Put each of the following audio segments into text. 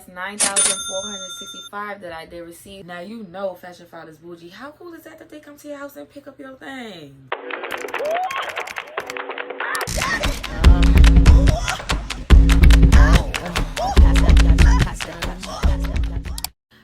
That's 9,465 that I did receive. Now you know Fashionphile is bougie. How cool is that they come to your house and pick up your thing?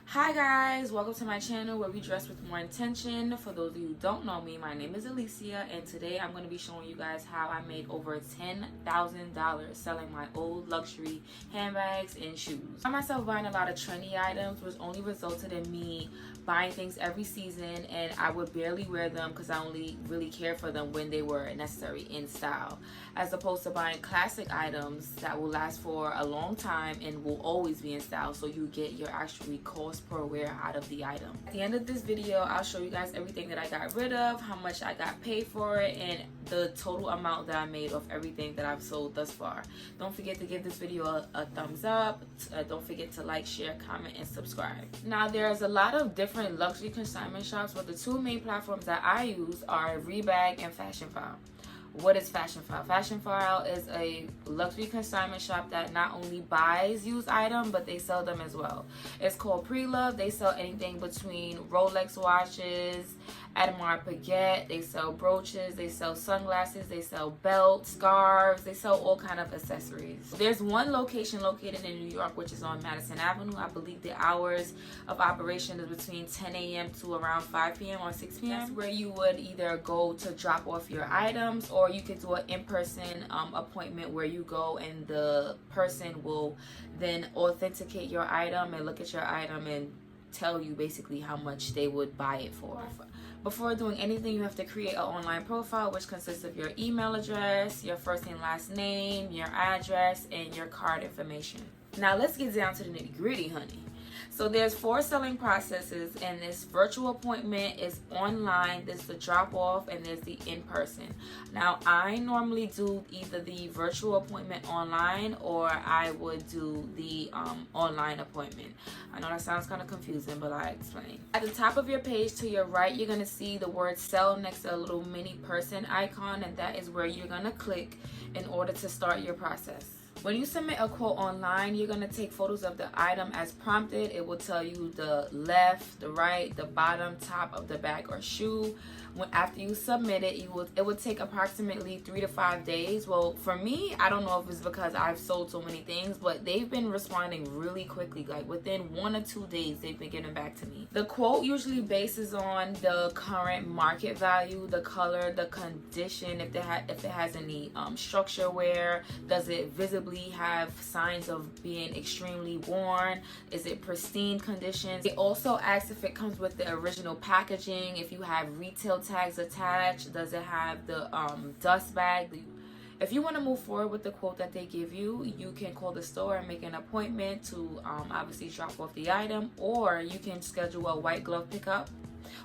Hi guys, welcome to my channel where we dress with more intention. For those of you who don't know me, my name is Alicia, and today I'm going to be showing you guys how I made over $10,000 selling my old luxury handbags and shoes. I myself buying a lot of trendy items, which only resulted in me buying things every season, and I would barely wear them because I only really cared for them when they were necessary in style, as opposed to buying classic items that will last for a long time and will always be in style, so you get your actually cost per wear out of the item. At the end of this video, I'll show you guys everything that I got rid of, how much I got paid for it, and the total amount that I made off everything that I've sold thus far. Don't forget to give this video a thumbs up. Don't forget to like, share, comment, and subscribe. Now, there's a lot of different luxury consignment shops, but the two main platforms that I use are Rebag and Fashionphile. What is Fashionphile? Fashionphile is a luxury consignment shop that not only buys used items, but they sell them as well. It's called Preloved. They sell anything between Rolex watches, Audemars Piguet. They sell brooches. They sell sunglasses. They sell belts, scarves. They sell all kind of accessories. There's one location located in New York, which is on Madison Avenue. I believe the hours of operation is between 10 a.m. to around 5 p.m. or 6 p.m. That's where you would either go to drop off your items, or you could do an in-person appointment where you go and the person will then authenticate your item and look at your item and tell you basically how much they would buy it for. Before doing anything, you have to create an online profile, which consists of your email address, your first and last name, your address, and your card information. Now let's get down to the nitty-gritty, honey. So there's 4 selling processes, and this virtual appointment is online, there's the drop off, and there's the in-person. Now I normally do either the virtual appointment online, or I would do the online appointment. I know that sounds kind of confusing, but I'll explain. At the top of your page to your right, you're going to see the word sell next to a little mini person icon, and that is where you're going to click in order to start your process. When you submit a quote online, you're going to take photos of the item as prompted. It will tell you the left, the right, the bottom, top of the bag or shoe. After you submit it, it will take approximately 3 to 5 days. Well, for me, I don't know if it's because I've sold so many things, but they've been responding really quickly. Like within 1 or 2 days, they've been getting back to me. The quote usually bases on the current market value, the color, the condition, if it has any structure wear, does it visibly have signs of being extremely worn, is it pristine conditions. They also ask if it comes with the original packaging, if you have retail tags attached, does it have the dust bag. If you want to move forward with the quote that they give you, you can call the store and make an appointment to obviously drop off the item, or you can schedule a white glove pickup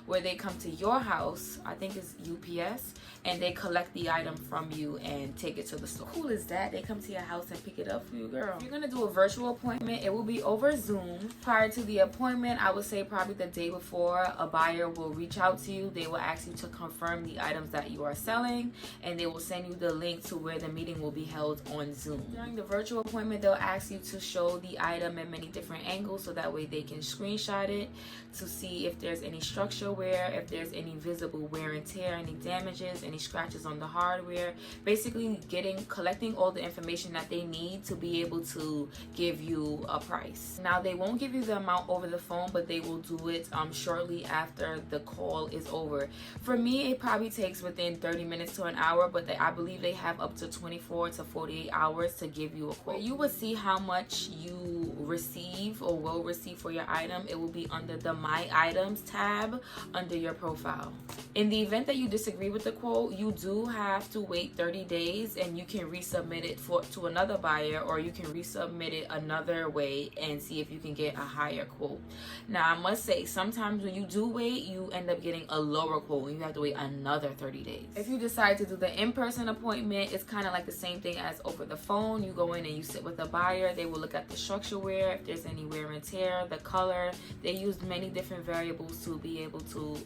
where they come to your house, I think it's UPS, and they collect the item from you and take it to the store. How cool is that? They come to your house and pick it up for you, girl. If you're gonna do a virtual appointment, it will be over Zoom. Prior to the appointment, I would say probably the day before, a buyer will reach out to you. They will ask you to confirm the items that you are selling, and they will send you the link to where the meeting will be held on Zoom. During the virtual appointment, they'll ask you to show the item at many different angles, so that way they can screenshot it to see if there's any structure wear, if there's any visible wear and tear, any damages, any scratches on the hardware. Basically collecting all the information that they need to be able to give you a price. Now they won't give you the amount over the phone, but they will do it shortly after the call is over. For me, it probably takes within 30 minutes to an hour, but I believe they have up to 24 to 48 hours to give you a quote. You will see how much you receive or will receive for your item. It will be under the My Items tab under your profile. In the event that you disagree with the quote, you do have to wait 30 days and you can resubmit it to another buyer, or you can resubmit it another way and see if you can get a higher quote. Now I must say, sometimes when you do wait, you end up getting a lower quote and you have to wait another 30 days. If you decide to do the in-person appointment, it's kind of like the same thing as over the phone. You go in and you sit with a buyer. They will look at the structure wear, if there's any wear and tear, the color. They used many different variables to be able to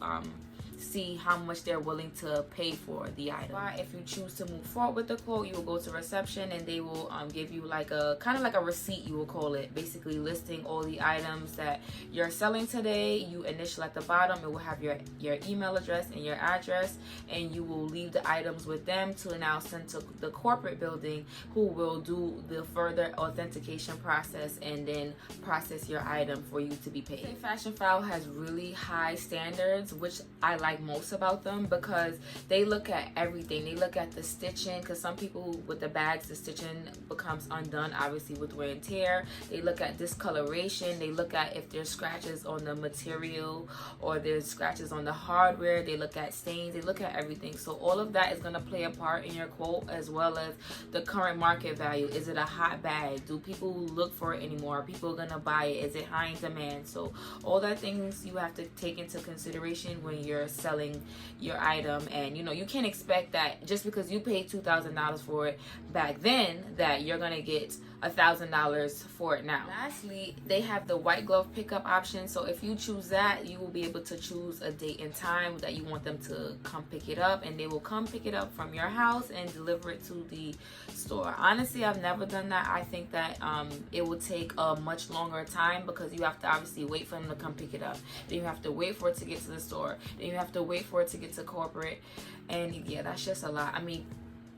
see how much they're willing to pay for the item. If you choose to move forward with the quote, you will go to reception and they will give you like a kind of like a receipt, you will call it, basically listing all the items that you're selling today. You initial at the bottom, it will have your email address and your address, and you will leave the items with them to now send to the corporate building, who will do the further authentication process and then process your item for you to be paid. Fashionphile has really high standards, which I like most about them, because they look at everything. They look at the stitching, because some people with the bags, the stitching becomes undone, obviously with wear and tear. They look at discoloration. They look at if there's scratches on the material or there's scratches on the hardware. They look at stains. They look at everything. So all of that is going to play a part in your quote, as well as the current market value. Is it a hot bag? Do people look for it anymore? Are people going to buy it? Is it high in demand? So all that things you have to take into consideration when you're selling your item. And you know, you can't expect that just because you paid $2,000 for it back then that you're gonna get $1,000 for it now. Lastly, they have the white glove pickup option. So if you choose that, you will be able to choose a date and time that you want them to come pick it up, and they will come pick it up from your house and deliver it to the store. Honestly, I've never done that. I think that it will take a much longer time, because you have to obviously wait for them to come pick it up. Then you have to wait for it to get to the store. Then you have to wait for it to get to corporate. And yeah, that's just a lot. I mean,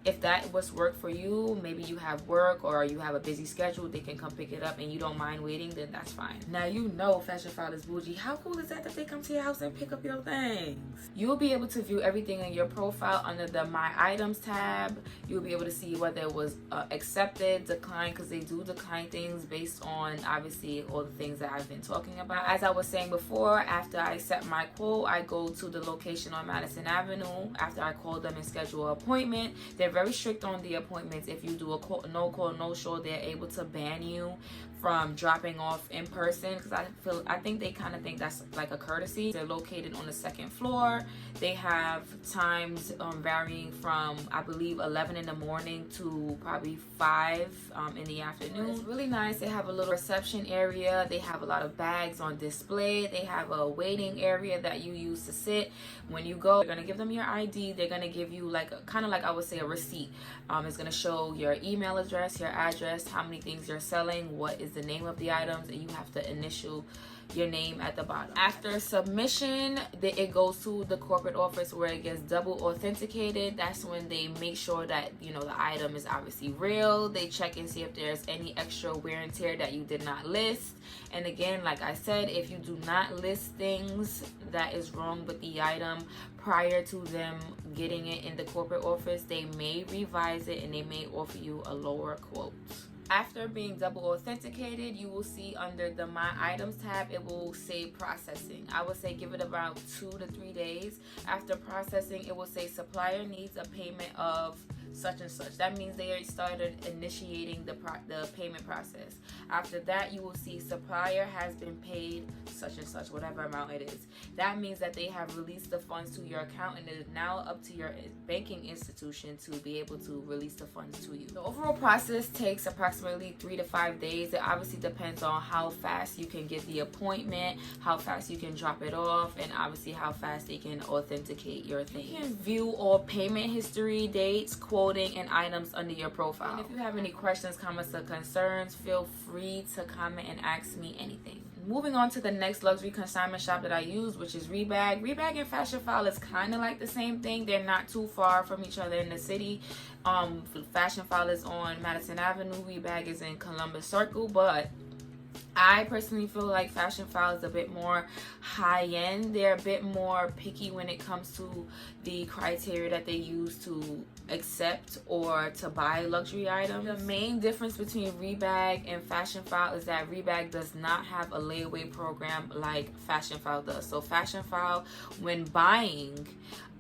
if that was work for you, maybe you have work or you have a busy schedule, they can come pick it up and you don't mind waiting, then that's fine. Now, you know Fashionphile is bougie. How cool is that they come to your house and pick up your things? You will be able to view everything in your profile under the My Items tab. You'll be able to see whether it was accepted, declined, because they do decline things based on obviously all the things that I've been talking about. As I was saying before, after I accept my quote, I go to the location on Madison Avenue. After I call them and schedule an appointment, they're very strict on the appointments. If you do a no call, no show, they're able to ban you from dropping off in person, because I think they kind of think that's like a courtesy. They're located on the second floor. They have times varying from, I believe, 11 in the morning to probably 5 in the afternoon. It's really nice. They have a little reception area. They have a lot of bags on display. They have a waiting area that you use to sit. When you go, you're gonna give them your ID. They're gonna give you like kind of like I would say a receipt. It's gonna show your email address, your address, how many things you're selling, what is the name of the items, and you have to initial your name at the bottom. After submission, it goes to the corporate office where it gets double authenticated. That's when they make sure that, you know, the item is obviously real. They check and see if there's any extra wear and tear that you did not list. And again, like I said, if you do not list things that is wrong with the item prior to them getting it in the corporate office, they may revise it and they may offer you a lower quote. After being double authenticated, you will see under the My Items tab, it will say processing. I would say give it about 2 to 3 days. After processing, it will say supplier needs a payment of such and such. That means they already started initiating the payment process. After that, you will see supplier has been paid such and such, whatever amount it is. That means that they have released the funds to your account, and it is now up to your banking institution to be able to release the funds to you. The overall process takes approximately 3 to 5 days. It obviously depends on how fast you can get the appointment, how fast you can drop it off, and obviously how fast they can authenticate your thing. You can view all payment history, dates, quoting, and items under your profile. And if you have any questions, comments, or concerns, feel free to comment and ask me anything. Moving on to the next luxury consignment shop that I use, which is Rebag. Rebag and Fashionphile is kind of like the same thing. They're not too far from each other in the city. Fashionphile is on Madison Avenue. Rebag is in Columbus Circle, but I personally feel like Fashionphile is a bit more high-end. They're a bit more picky when it comes to the criteria that they use to accept or to buy luxury items. The main difference between Rebag and Fashionphile is that Rebag does not have a layaway program like Fashionphile does. So Fashionphile, when buying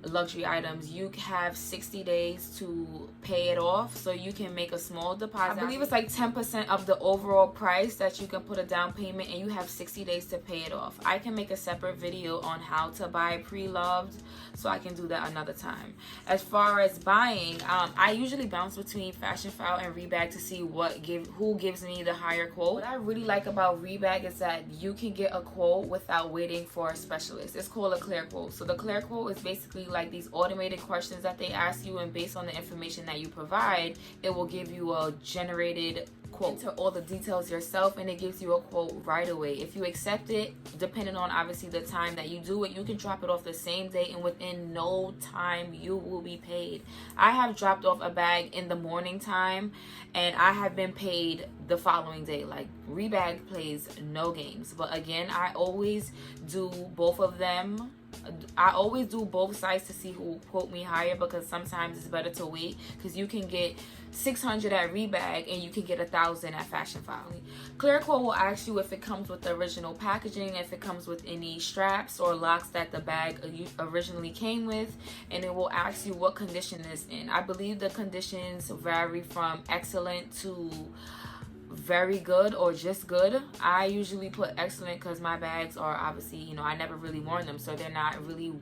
luxury items, you have 60 days to pay it off, so you can make a small deposit. I believe it's like 10% of the overall price that you can put a down payment, and you have 60 days to pay it off. I can make a separate video on how to buy Preloved, so I can do that another time. As far as buying, I usually bounce between Fashionphile and Rebag to see who gives me the higher quote. What I really like about Rebag is that you can get a quote without waiting for a specialist. It's called a clear quote. So the clear quote is basically like these automated questions that they ask you, and based on the information that you provide, it will give you a generated quote to all the details yourself, and it gives you a quote right away. If you accept it, depending on obviously the time that you do it, you can drop it off the same day, and within no time you will be paid. I have dropped off a bag in the morning time, and I have been paid the following day. Like, Rebag plays no games. But again, I always do both of them. I always do both sides to see who will quote me higher, because sometimes it's better to wait, because you can get 600 at Rebag and you can get 1,000 at Fashionphile. Clear quote will ask you if it comes with the original packaging, if it comes with any straps or locks that the bag originally came with, and it will ask you what condition it's in. I believe the conditions vary from excellent to very good or just good. I usually put excellent because my bags are obviously, you know, I never really worn them, so they're not really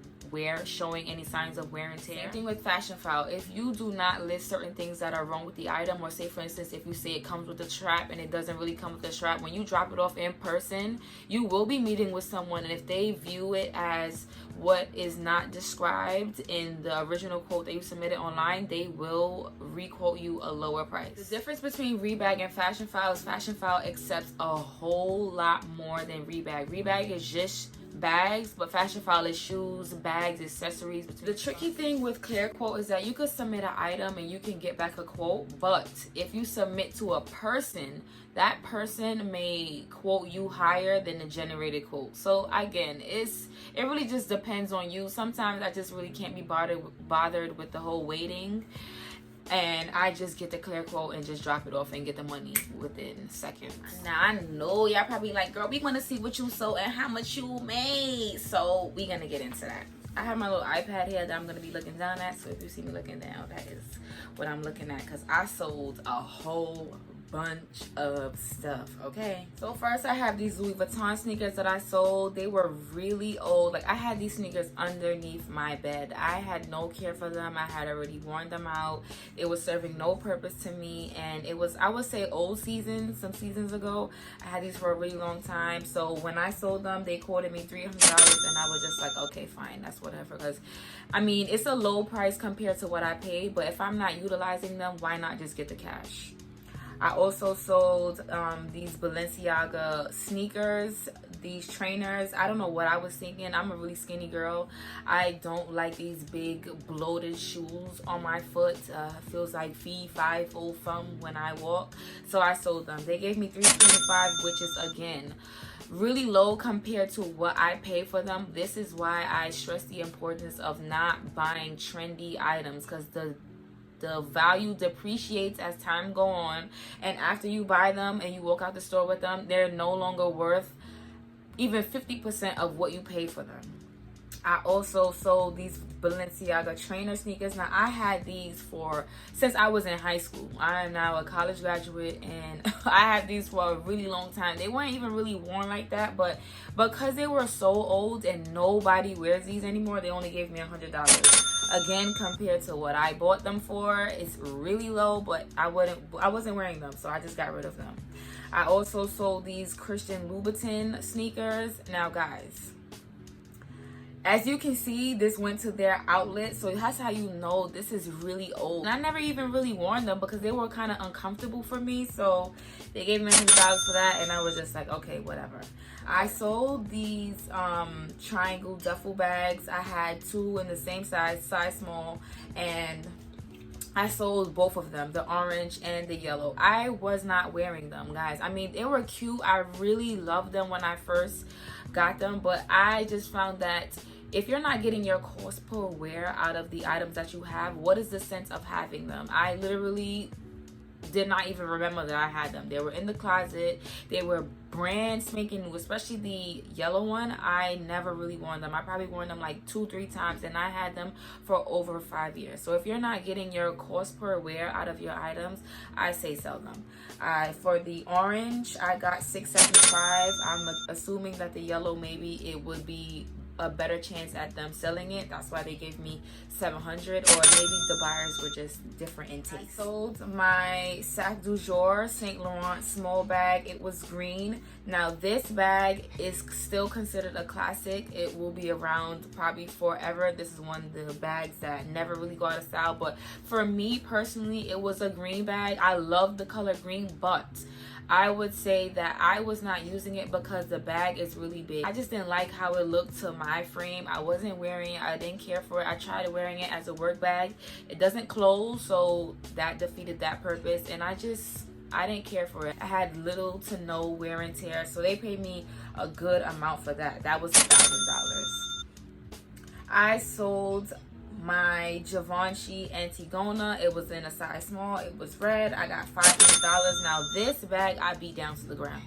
showing any signs of wear and tear. Same thing with Fashionphile. If you do not list certain things that are wrong with the item, or say for instance if you say it comes with a strap and it doesn't really come with a strap, when you drop it off in person, you will be meeting with someone, and if they view it as what is not described in the original quote that you submitted online, they will re-quote you a lower price. The difference between Rebag and Fashionphile is Fashionphile accepts a whole lot more than Rebag. Rebag is just bags, but Fashionphile is shoes, bags, accessories. The tricky thing with clear quote is that you could submit an item and you can get back a quote, but if you submit to a person, that person may quote you higher than the generated quote. So again, it really just depends on you. Sometimes I just really can't be bothered with the whole waiting, and I just get the clear quote and just drop it off and get the money within seconds. Now, I know y'all probably like, girl, we want to see what you sold and how much you made. So we gonna get into that. I have my little iPad here that I'm gonna be looking down at. So if you see me looking down, that is what I'm looking at, because I sold a whole bunch of stuff. Okay, so first I have these Louis Vuitton sneakers that I sold. They were really old. Like, I had these sneakers underneath my bed. I had no care for them. I had already worn them out. It was serving no purpose to me, and it was, I would say, old season. Some seasons ago I had these for a really long time. So when I sold them, they quoted me $300, and I was just like, okay, fine, that's whatever, because I mean, it's a low price compared to what I paid, but if I'm not utilizing them, why not just get the cash? I also sold these Balenciaga sneakers, these trainers. I don't know what I was thinking. I'm a really skinny girl. I don't like these big bloated shoes on my foot. Feels like fee 5 old thumb when I walk. So I sold them. They gave me $325, which is again really low compared to what I pay for them. This is why I stress the importance of not buying trendy items, because the value depreciates as time go on, and after you buy them and you walk out the store with them, they're no longer worth even 50% of what you paid for them. I also sold these Balenciaga trainer sneakers. Now, I had these since I was in high school. I am now a college graduate, and I had these for a really long time. They weren't even really worn like that, but because they were so old and nobody wears these anymore, they only gave me $100. Again, compared to what I bought them for, it's really low, but I wasn't wearing them, so I just got rid of them. I also sold these Christian Louboutin sneakers. Now, guys, as you can see, this went to their outlet, so that's how you know this is really old. And I never even really worn them because they were kind of uncomfortable for me, so they gave me $100 for that, and I was just like, okay, whatever. I sold these triangle duffel bags. I had 2 in the same size small, and I sold both of them, the orange and the yellow. I was not wearing them, guys. I mean, they were cute. I really loved them when I first got them, but I just found that if you're not getting your cost per wear out of the items that you have, what is the sense of having them? I literally did not even remember that I had them. They were in the closet. They were brand spanking new, especially the yellow one. I never really worn them. I probably worn them like 2-3 times, and I had them for over 5 years. So if you're not getting your cost per wear out of your items, I say sell them. For the orange, I got $6.75. I'm assuming that the yellow, maybe it would be a better chance at them selling it. That's why they gave me $700, or maybe the buyers were just different in taste. I sold my Sac du Jour Saint Laurent small bag. It was green. Now this bag is still considered a classic. It will be around probably forever. This is one of the bags that never really go out of style, but for me personally, it was a green bag. I love the color green, but I would say that I was not using it because the bag is really big. I just didn't like how it looked to my frame. I wasn't wearing it. I didn't care for it. I tried wearing it as a work bag. It doesn't close, so that defeated that purpose. And I didn't care for it. I had little to no wear and tear, so they paid me a good amount for that. That was $1,000. I sold my Givenchy Antigona. It was in a size small. It was red. I got $500. Now this bag I beat down to the ground.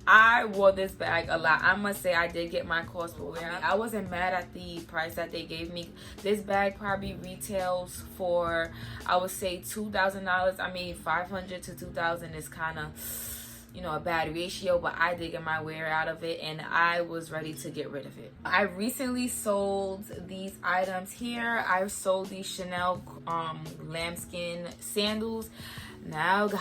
I wore this bag a lot. I must say I did get my cost per wear. I wasn't mad at the price that they gave me. This bag probably retails for, I would say, $2,000. I mean, $500 to $2,000 is kind of, you know, a bad ratio, but I did get my wear out of it, and I was ready to get rid of it. I recently sold these items here. I sold these Chanel lambskin sandals. Now guys,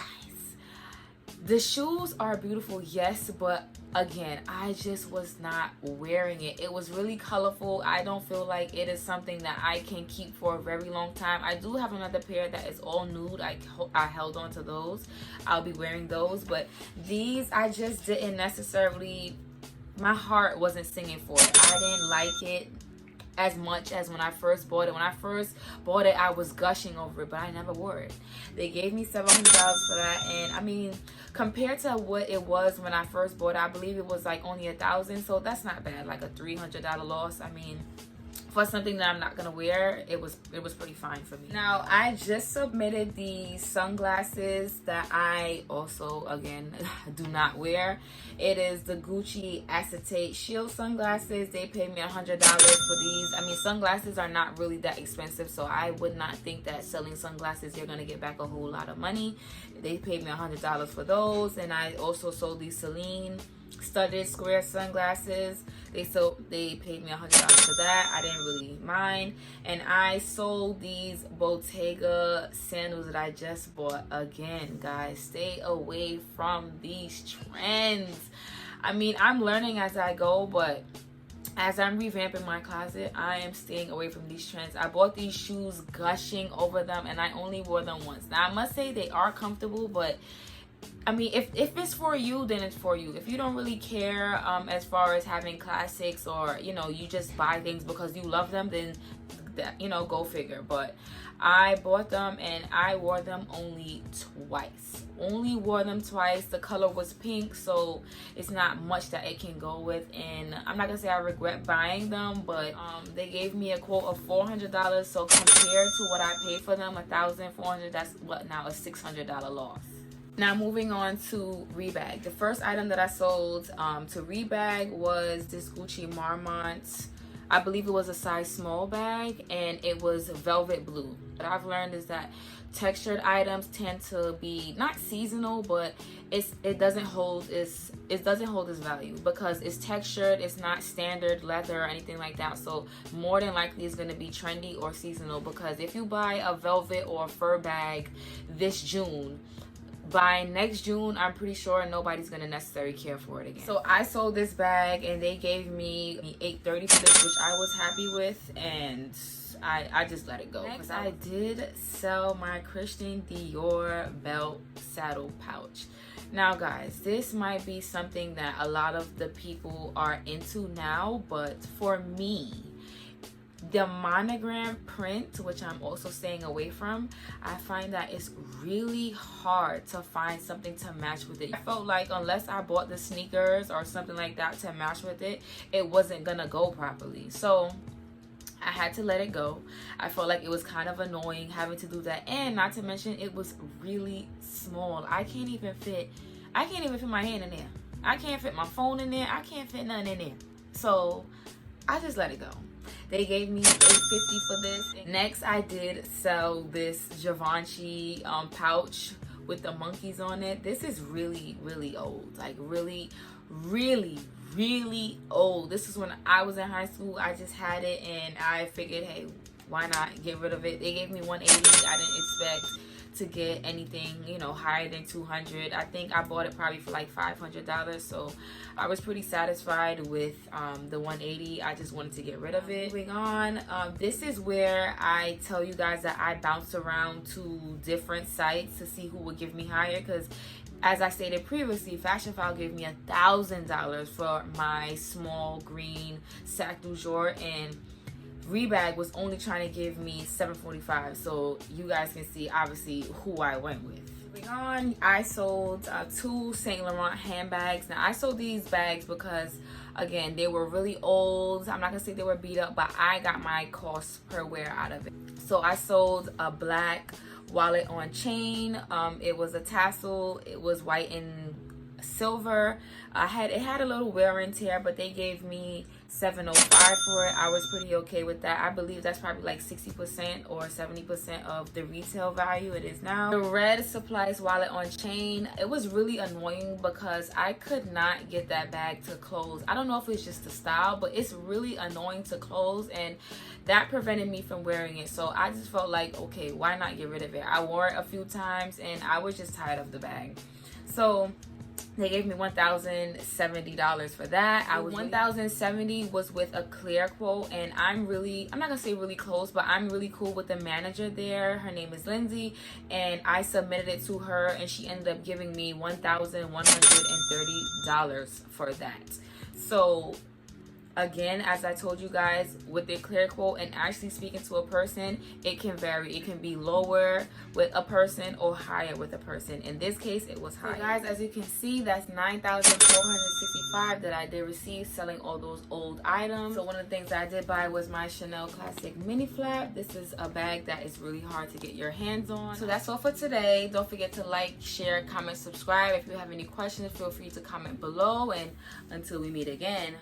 the shoes are beautiful, yes, but again, I just was not wearing it. It was really colorful. I don't feel like it is something that I can keep for a very long time. I do have another pair that is all nude. I held on to those. I'll be wearing those, but these I just didn't necessarily, my heart wasn't singing for it. I didn't like it as much as when I first bought it. When I first bought it, I was gushing over it, but I never wore it. They gave me $700 for that, and I mean, compared to what it was when I first bought it, I believe it was like only $1,000, so that's not bad. Like a $300 loss. I mean, for something that I'm not gonna wear, it was pretty fine for me. Now I just submitted the sunglasses that I also, again, do not wear. It is the Gucci Acetate Shield sunglasses. They paid me $100 for these. I mean, sunglasses are not really that expensive, so I would not think that selling sunglasses you're gonna get back a whole lot of money. They paid me $100 for those, and I also sold these Celine studded square sunglasses. They paid me $100 for that. I didn't really mind. And I sold these Bottega sandals that I just bought. Again, guys, stay away from these trends. I mean, I'm learning as I go, but as I'm revamping my closet, I am staying away from these trends. I bought these shoes gushing over them, and I only wore them once. Now I must say they are comfortable, but I mean, if it's for you, then it's for you. If you don't really care as far as having classics, or, you know, you just buy things because you love them, then that, you know, go figure. But I bought them and I wore them only twice. Only wore them twice. The color was pink, so it's not much that it can go with. And I'm not gonna say I regret buying them, but they gave me a quote of $400. So compared to what I paid for them, $1,400, that's what, now a $600 loss. Now moving on to Rebag. The first item that I sold to Rebag was this Gucci Marmont. I believe it was a size small bag, and it was velvet blue. What I've learned is that textured items tend to be not seasonal, but it doesn't hold its value because it's textured. It's not standard leather or anything like that. So more than likely it's going to be trendy or seasonal, because if you buy a velvet or a fur bag this June, by next June, I'm pretty sure nobody's gonna necessarily care for it again. So I sold this bag and they gave me $830 for this, which I was happy with, and I just let it go. Next, I did sell my Christian Dior belt saddle pouch. Now guys, this might be something that a lot of the people are into now, but for me, the monogram print, which I'm also staying away from, I find that it's really hard to find something to match with it. I felt like unless I bought the sneakers or something like that to match with it, it wasn't gonna go properly. So I had to let it go. I felt like it was kind of annoying having to do that, and not to mention it was really small. I can't even fit my hand in there. I can't fit my phone in there. I can't fit nothing in there. So I just let it go. They gave me $8.50 for this. Next, I did sell this Givenchy pouch with the monkeys on it. This is really, really old. Like really, really, really old. This is when I was in high school. I just had it and I figured, hey, why not get rid of it? They gave me $180. I didn't expect to get anything, you know, higher than $200. I think I bought it probably for like $500, so I was pretty satisfied with the $180. I just wanted to get rid of it. Moving on, this is where I tell you guys that I bounced around to different sites to see who would give me higher, because as I stated previously, Fashionphile gave me $1,000 for my small green sac du jour, and Rebag was only trying to give me $745, so you guys can see obviously who I went with. Moving on, I sold 2 Saint Laurent handbags. Now I sold these bags because again they were really old. I'm not gonna say they were beat up, but I got my cost per wear out of it. So I sold a black wallet on chain. It was a tassel. It was white and silver. It had a little wear and tear, but they gave me $705 for it. I was pretty okay with that. I believe that's probably like 60% or 70% of the retail value it is now. The red supplies wallet on chain, it was really annoying because I could not get that bag to close. I don't know if it's just the style, but it's really annoying to close, and that prevented me from wearing it. So I just felt like, okay, why not get rid of it? I wore it a few times and I was just tired of the bag. So they gave me $1,070 for that. $1,070 was with a clear quote, and I'm not gonna say really close, but I'm really cool with the manager there. Her name is Lindsay, and I submitted it to her, and she ended up giving me $1,130 for that. So again, as I told you guys, with the clear quote and actually speaking to a person, it can vary. It can be lower with a person or higher with a person. In this case, it was higher. So guys, as you can see, that's $9,465 that I did receive selling all those old items. So one of the things that I did buy was my Chanel Classic Mini Flap. This is a bag that is really hard to get your hands on. So that's all for today. Don't forget to like, share, comment, subscribe. If you have any questions, feel free to comment below. And until we meet again,